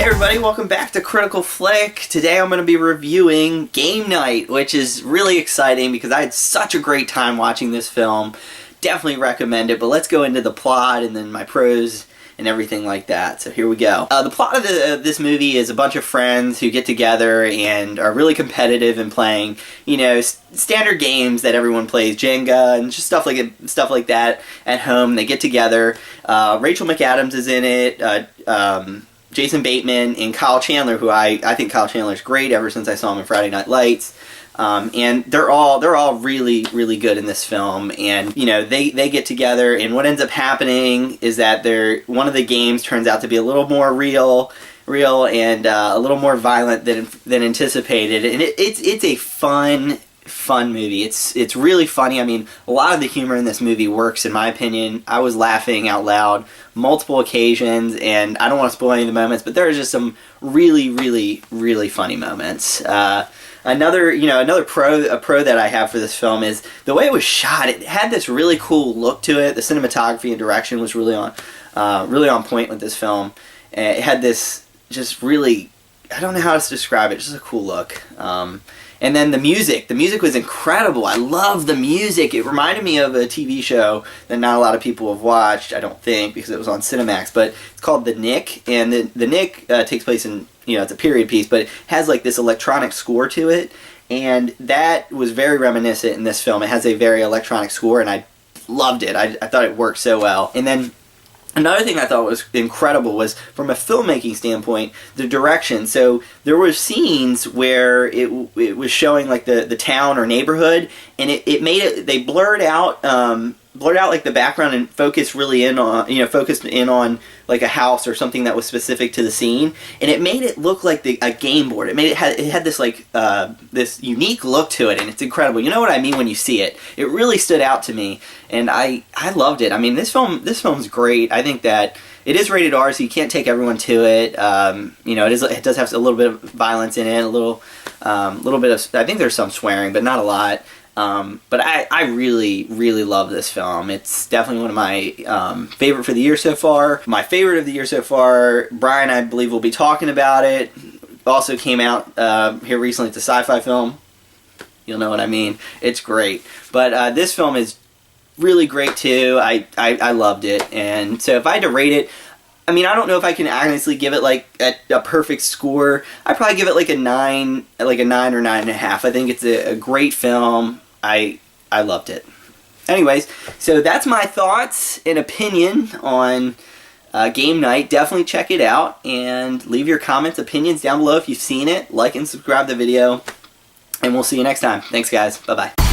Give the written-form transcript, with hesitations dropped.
Hey everybody, welcome back to Critical Flick. Today I'm going to be reviewing Game Night, which is really exciting because I had such a great time watching this film. Definitely recommend it, but let's go into the plot and then my pros and everything like that. So here we go. The plot of this movie is a bunch of friends who get together and are really competitive in playing, you know, standard games that everyone plays, Jenga and just stuff like that at home. They get together. Rachel McAdams is in it. Jason Bateman and Kyle Chandler, who I think Kyle Chandler's great ever since I saw him in Friday Night Lights. And they're all really, really good in this film. And, you know, they get together, and what ends up happening is that one of the games turns out to be a little more real and a little more violent than anticipated. And it's a fun movie. It's really funny. I mean, a lot of the humor in this movie works, in my opinion. I was laughing out loud multiple occasions, and I don't want to spoil any of the moments, but there are just some really, really, really funny moments. Another pro that I have for this film is the way it was shot. It had this really cool look to it. The cinematography and direction was really on point with this film. It had this just really, I don't know how to describe it, just a cool look. And then the music was incredible. I love the music. It reminded me of a TV show that not a lot of people have watched, I don't think, because it was on Cinemax, but it's called The Knick, and the Knick takes place in, you know, it's a period piece, but it has like this electronic score to it, and that was very reminiscent in this film. It has a very electronic score, and I loved it. I thought it worked so well. And then another thing I thought was incredible was, from a filmmaking standpoint, the direction. So there were scenes where it was showing like the town or neighborhood, and they blurred out like the background and focused in on like a house or something that was specific to the scene, and it made it look like a game board. It had this like this unique look to it, and it's incredible. You know what I mean when you see it. It really stood out to me, and I loved it. I mean, this film's great. I think that it is rated R, so you can't take everyone to it. You know, it does have a little bit of violence in it, a little bit of, I think there's some swearing, but not a lot. But I really, really love this film. It's definitely one of my favorite for the year so far. My favorite of the year so far, Brian, I believe, will be talking about it. Also came out here recently. It's a sci-fi film. You'll know what I mean. It's great. But this film is really great too. I loved it. And so if I had to rate it, I mean, I don't know if I can honestly give it like a perfect score. I'd probably give it like a 9 or 9.5. I think it's a great film. I loved it. Anyways, so that's my thoughts and opinion on Game Night. Definitely check it out and leave your comments, opinions down below if you've seen it. Like and subscribe the video, and we'll see you next time. Thanks, guys. Bye-bye.